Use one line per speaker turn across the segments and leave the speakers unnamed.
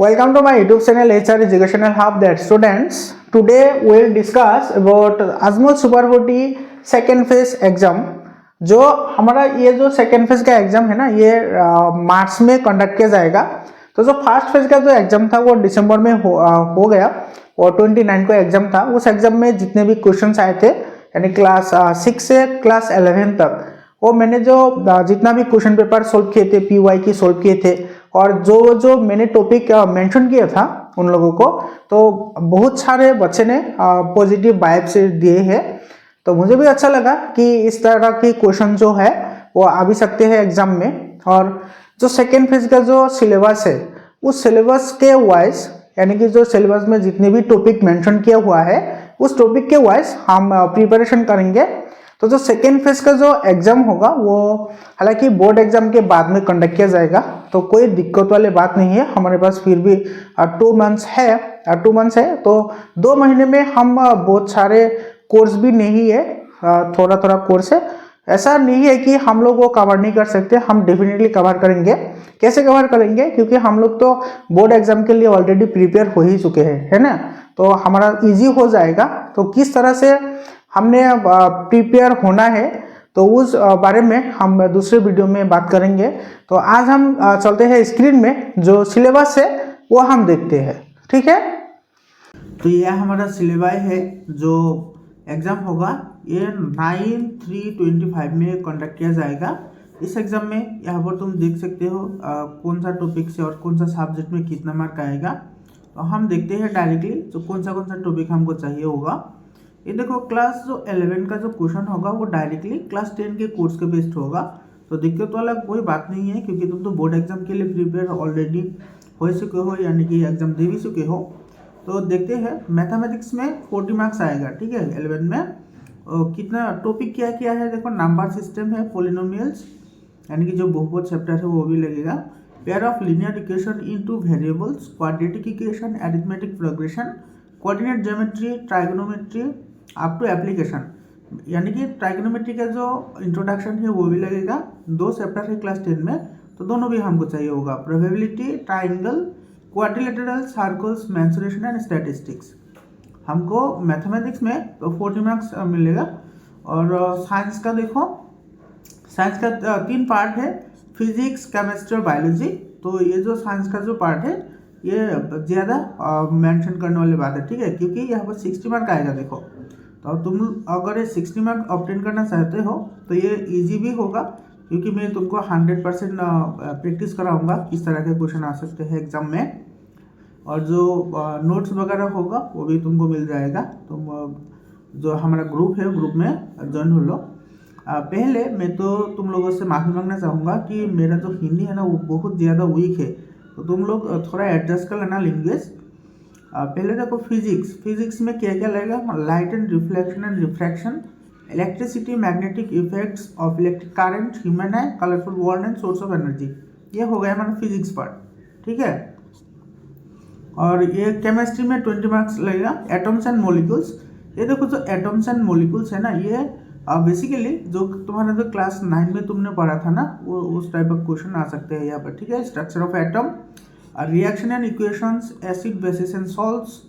Welcome to my YouTube channel HR Educational Hub that students. Today we will discuss about Azmul Super 40 second phase exam. जो हमारा ये जो second phase का exam है ना ये मार्च में कंडक्ट किया जाएगा। तो जो फर्स्ट फेज का जो एग्जाम था वो दिसंबर में हो गया और 29 को एग्जाम था। उस एग्जाम में जितने भी क्वेश्चंस आए थे यानी क्लास 6 से क्लास 11 तक वो मैंने जो जितना भी क्वेश्चन पेपर सोल्व किए थे PY की सोल्व किए थे और जो मैंने टॉपिक मेंशन किया था उन लोगों को, तो बहुत सारे बच्चे ने पॉजिटिव वाइब से दिए हैं। तो मुझे भी अच्छा लगा कि इस तरह की क्वेश्चन जो है वो आ भी सकते हैं एग्जाम में। और जो सेकेंड फेज का जो सिलेबस है उस सिलेबस के वाइज यानी कि जो सिलेबस में जितने भी टॉपिक मेंशन किया हुआ है उस टॉपिक के वाइज हम प्रिपरेशन करेंगे। तो जो सेकेंड फेज का जो एग्जाम होगा वो हालांकि बोर्ड एग्जाम के बाद में कंडक्ट किया जाएगा, तो कोई दिक्कत वाली बात नहीं है। हमारे पास फिर भी 2 मंथ्स है, तो 2 महीने में हम बहुत सारे कोर्स भी नहीं है, थोड़ा थोड़ा कोर्स है। ऐसा नहीं है कि हम लोग वो कवर नहीं कर सकते, हम डेफिनेटली कवर करेंगे। कैसे कवर करेंगे? क्योंकि हम लोग तो बोर्ड एग्जाम के लिए ऑलरेडी प्रिपेयर हो ही चुके हैं, है ना। तो हमारा इजी हो जाएगा। तो किस तरह से हमने प्रिपेयर होना है तो उस बारे में हम दूसरे वीडियो में बात करेंगे। तो आज हम चलते हैं स्क्रीन में, जो सिलेबस है वो हम देखते हैं, ठीक है। तो यह हमारा सिलेबस है जो एग्जाम होगा ये 9/3/25 में कंडक्ट किया जाएगा। इस एग्जाम में यहाँ पर तुम देख सकते हो कौन सा टॉपिक से और कौन सा सब्जेक्ट में कितना मार्क आएगा। तो हम देखते हैं डायरेक्टली जो कौन सा टॉपिक हमको चाहिए होगा। ये देखो क्लास जो 11 का जो क्वेश्चन होगा वो डायरेक्टली क्लास 10 के कोर्स के बेस्ड होगा। तो दिक्कत वाला कोई बात नहीं है क्योंकि तुम तो बोर्ड एग्जाम के लिए प्रिपेयर ऑलरेडी हो चुके हो यानी कि एग्जाम दे भी चुके हो। तो देखते हैं मैथमेटिक्स में 40 मार्क्स आएगा, ठीक है। 11 में कितना टॉपिक क्या क्या है देखो, नंबर सिस्टम है, पॉलिनोमियल्स यानी कि जो बहुपद चैप्टर है वो भी लगेगा, pair of linear equation into variables, quadratic equation, arithmetic progression, coordinate geometry, trigonometry up to application यानी कि ट्राइगोनोमेट्री का जो इंट्रोडक्शन है वो भी लगेगा। 2 चैप्टर है क्लास 10 में, तो दोनों भी हमको चाहिए होगा। Probability, triangle, quadrilateral, circles, mensuration and statistics हमको मैथमेटिक्स में तो 40 मार्क्स मिलेगा। और साइंस का देखो, साइंस का 3 पार्ट है, फिजिक्स, केमिस्ट्री और बायोलॉजी। तो ये जो साइंस का जो पार्ट है ये ज़्यादा मेंशन करने वाली बात है, ठीक है, क्योंकि यहाँ पर 60 मार्क आएगा। देखो तो तुम अगर ये 60 मार्क ऑब्टेन करना चाहते हो तो ये इजी भी होगा क्योंकि मैं तुमको 100% प्रैक्टिस कराऊंगा किस तरह के क्वेश्चन आ सकते हैं एग्जाम में। और जो नोट्स वगैरह होगा वो भी तुमको मिल जाएगा। तुम जो हमारा ग्रुप है ग्रुप में ज्वाइन हो लो। पहले मैं तो तुम लोगों से माफ़ी मांगना चाहूँगा कि मेरा जो हिंदी है ना वो बहुत ज़्यादा वीक है, तो तुम लोग थोड़ा एडजस्ट कर लेना लैंग्वेज। पहले देखो फिजिक्स में क्या क्या लगेगा, light and reflection and refraction, electricity, magnetic effects of electric current, human I, colourful world and source of energy. ये हो गया हमारा फिजिक्स पार्ट, ठीक है। और ये केमिस्ट्री में 20 मार्क्स लगेगा, एटम्स एंड मॉलिक्यूल्स। ये देखो जो एटम्स एंड मॉलिक्यूल्स है ना ये बेसिकली जो तुम्हारा जो क्लास 9 में तुमने पढ़ा था ना वो उस टाइप ऑफ क्वेश्चन आ सकते हैं यहाँ पर, ठीक है। Structure of atom, reaction and equations, acid, basis and salts,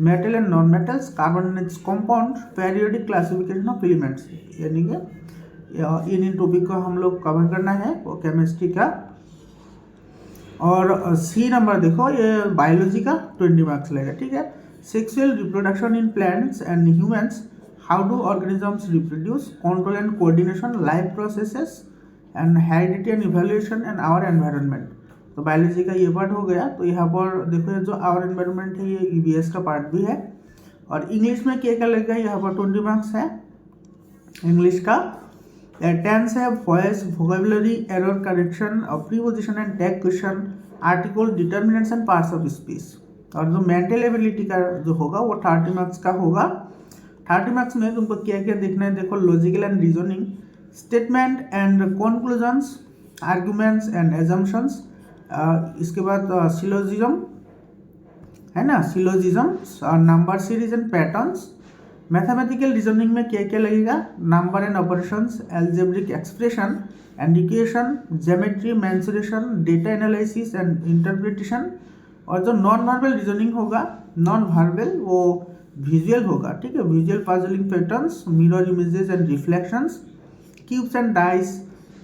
metal and non metals, carbon and its compound, periodic classification of elements यानी कि इन टॉपिक को हम लोग कवर करना है वो केमिस्ट्री का। और सी नंबर देखो ये बायोलॉजी का 20 मार्क्स लगेगा, ठीक है। Sexual reproduction in plants and humans, how do organisms reproduce, control and coordination, life processes and heredity and evolution and our environment. तो बायोलॉजी का ये पार्ट हो गया। तो यहाँ पर देखो ये जो आवर एनवायरनमेंट है ये EVS का पार्ट भी है। और इंग्लिश में क्या क्या लगेगा, यहाँ पर 20 मार्क्स है इंग्लिश का। टेंस है, voice, vocabulary, error correction, preposition and tag question, article, determinants and parts of speech. और जो मेंटल एबिलिटी का जो होगा वो 30 मार्क्स का होगा। 30 मार्क्स में तुमको क्या क्या देखना है देखो, logical and reasoning, statement and conclusions, arguments and assumptions, इसके बाद सिलोजिज्म है ना, syllogism, number series and patterns. Mathematical reasoning में क्या क्या लगेगा, number and operations, algebraic expression and equation, geometry, mensuration, data analysis and interpretation, और जो नॉन वर्बल रीजनिंग होगा, नॉन वर्बल वो विजुअल होगा, ठीक है, visual puzzling patterns, mirror images and reflections, cubes and dice,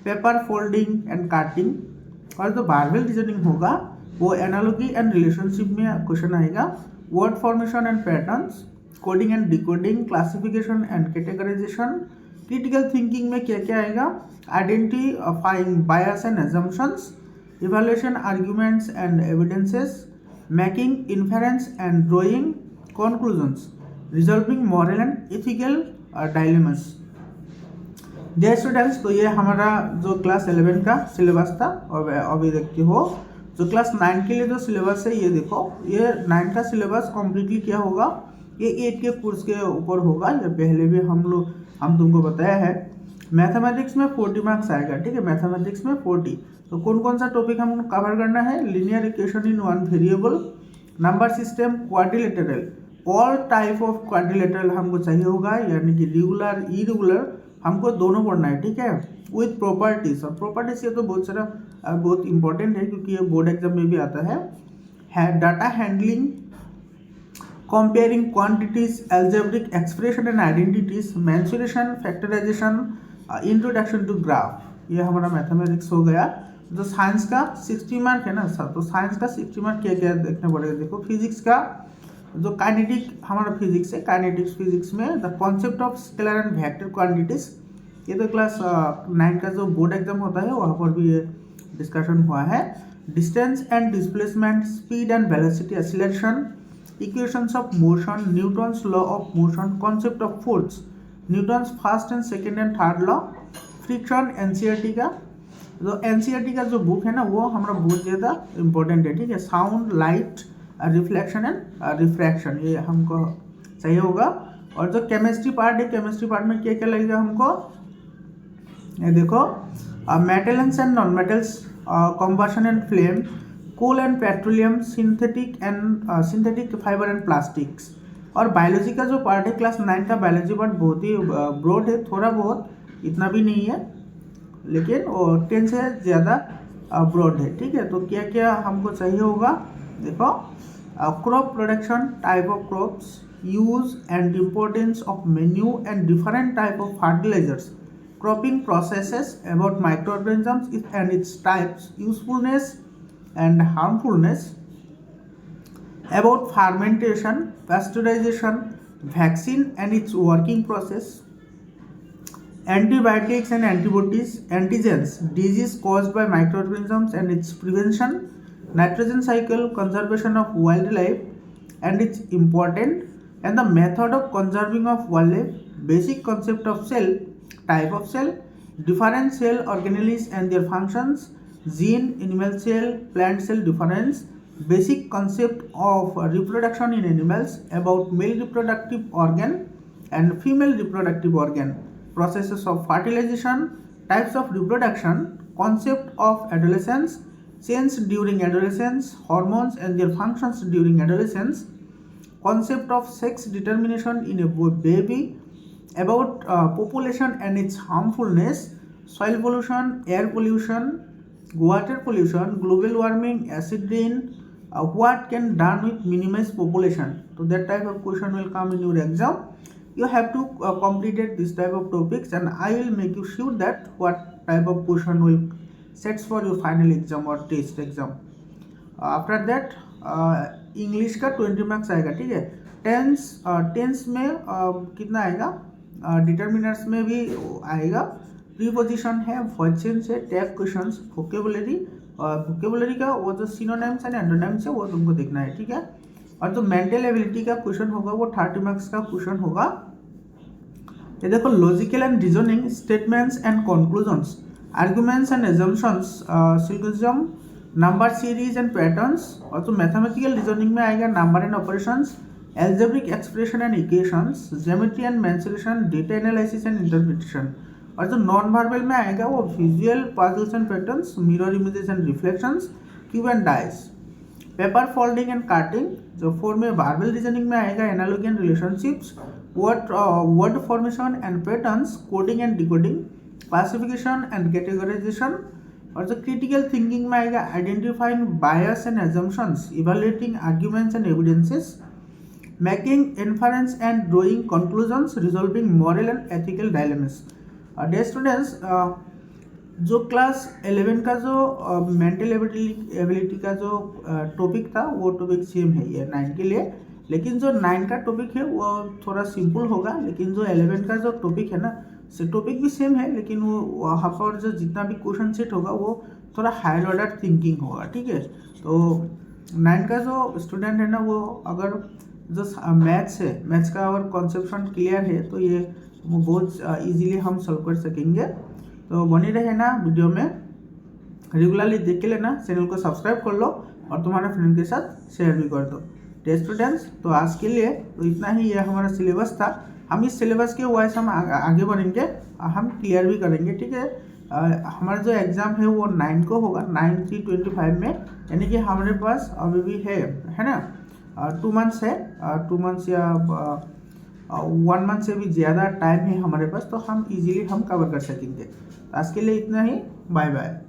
paper folding and cutting. और जो verbal reasoning होगा वो एनालॉजी एंड रिलेशनशिप में क्वेश्चन आएगा, word formation and patterns, coding and decoding, classification and categorisation. Critical thinking में क्या क्या आएगा, identifying bias and assumptions, evaluation arguments and evidences, making inference and drawing conclusions, resolving moral and ethical dilemmas. Dear students, तो ये हमारा जो class 11 का syllabus था। और अभी देखते हो जो क्लास 9 के लिए जो सिलेबस है, ये देखो, ये 9 का सिलेबस कम्प्लीटली क्या होगा, ये 8 के कोर्स के ऊपर होगा। ये पहले भी हम तुमको बताया है। मैथमेटिक्स में 40 मार्क्स आएगा, ठीक है, मैथमेटिक्स में 40। तो कौन कौन सा टॉपिक हम कवर करना है, linear equation in one variable, number system, quadrilateral, all type of quadrilateral हमको चाहिए होगा, यानी कि रेगुलर इरेगुलर हमको दोनों पढ़ना है, ठीक है, विथ प्रॉपर्टीज। और प्रॉपर्टीज ये तो बहुत इंपॉर्टेंट है क्योंकि ये बोर्ड एग्जाम में भी आता है। Data handling, comparing quantities, algebraic expression and identities, mensuration, factorization, introduction to graph, ये हमारा मैथमेटिक्स हो गया। जो साइंस का 60 मार्क है ना सर, तो साइंस का 60 मार्क क्या क्या देखना पड़ेगा, देखो फिजिक्स का जो काइनेटिक हमारा फिजिक्स है, काइनेटिक्स फिजिक्स में the concept of scalar and vector quantities, ये तो क्लास 9 का जो बोर्ड एग्जाम होता है वहाँ पर भी ये डिस्कशन हुआ है। Distance and displacement, speed and velocity, acceleration, equations of motion, Newton's law of motion, concept of force, Newton's first and second and third law, friction, NCERT का जो NCERT का जो बुक है ना वो हमारा बहुत ज़्यादा इम्पोर्टेंट है, ठीक है, sound, light, reflection and refraction, ये हमको चाहिए होगा। और जो केमिस्ट्री पार्ट है, केमिस्ट्री पार्ट में क्या क्या लगेगा हमको, ये देखो, metals and non metals, combustion and flame, coal and petroleum, synthetic fibre and plastics. और बायोलॉजी का जो पार्ट है, क्लास 9 का बायोलॉजी पार्ट बहुत ही ब्रॉड है, थोड़ा बहुत, इतना भी नहीं है, लेकिन 10 से ज़्यादा ब्रॉड है, ठीक है। तो क्या क्या हमको चाहिए होगा, देखो, crop production, type of crops, use and importance of manure and different type of fertilizers, cropping processes, about microorganisms and its types, usefulness and harmfulness, about fermentation, pasteurization, vaccine and its working process, antibiotics and antibodies, antigens, disease caused by microorganisms and its prevention, nitrogen cycle, conservation of wildlife and its important, and the method of conserving of wildlife, basic concept of cell, type of cell, different cell organelles and their functions, gene, animal cell, plant cell difference, basic concept of reproduction in animals, about male reproductive organ and female reproductive organ, processes of fertilization, types of reproduction, concept of adolescence, change during adolescence, hormones and their functions during adolescence, concept of sex determination in a baby, about population and its harmfulness, soil pollution, air pollution, water pollution, global warming, acid rain, what can done with minimize population. So that type of question will come in your exam. You have to complete this type of topics and I will make you sure that what type of question will sets for your final exam or test exam. After that English का 20 marks आएगा, ठीक है। Tense में कितना आएगा, determiners में भी आएगा, प्रीपोजिशन है, वर्चेंस है, टैग क्वेश्चंस, वोकेबुलरी, और वोकेबुलरी का वो जो सिनोनिम्स एंड एंटोनिम्स है वो तुमको देखना है, ठीक है। और जो मेंटल एबिलिटी का क्वेश्चन होगा वो 30 मार्क्स का क्वेश्चन होगा। ये देखो, logical and reasoning, statements and conclusions, arguments and assumptions, syllogism, number series and patterns. और जो मैथमेटिकल रीजनिंग में आएगा, number and operations, algebraic expression and equations, geometry and mensuration, data analysis and interpretation. और जो non verbal में आएगा वो visual puzzles and patterns, mirror images and reflections, cube and dice, paper folding and cutting. जो 4 में verbal reasoning में आएगा, analogy and relationships, word formation and patterns, coding and decoding, classification and categorisation, और जो critical thinking में आएगा identifying bias and assumptions, evaluating arguments and evidences, making inference and drawing conclusions, resolving moral and ethical dilemmas. Dear students, जो class 11 का जो mental ability का जो topic था वो टॉपिक सेम है ये 9 के लिए, लेकिन जो 9 का टॉपिक है वो थोड़ा सिंपल होगा, लेकिन जो 11 का जो टॉपिक है ना, से टॉपिक भी सेम है, लेकिन वो वहाँ पर जो जितना भी क्वेश्चन सेट होगा वो थोड़ा हायर ऑर्डर थिंकिंग होगा, ठीक है। तो 9 का जो स्टूडेंट है ना, वो अगर जो मैथ्स है, मैथ्स का अगर कॉन्सेप्शन क्लियर है तो ये वो बहुत इजीली हम सॉल्व कर सकेंगे। तो बने रहे ना वीडियो में, रेगुलरली देख के लेना, चैनल को सब्सक्राइब कर लो और तुम्हारे फ्रेंड के साथ शेयर भी कर दो। तो स्टूडेंट्स, तो आज के लिए तो इतना ही, ये हमारा सिलेबस था। हम इस सिलेबस के वाइज हम आगे बढ़ेंगे, हम क्लियर भी करेंगे, ठीक है। हमारा जो एग्ज़ाम है वो 9 को होगा, 9/3/25 में, यानी कि हमारे पास अभी भी है ना 2 मंथ्स है, 2 मंथ्स या 1 मंथ से भी ज़्यादा टाइम है हमारे पास, तो हम इजीली हम कवर कर सकेंगे। आज के लिए इतना ही, बाय बाय।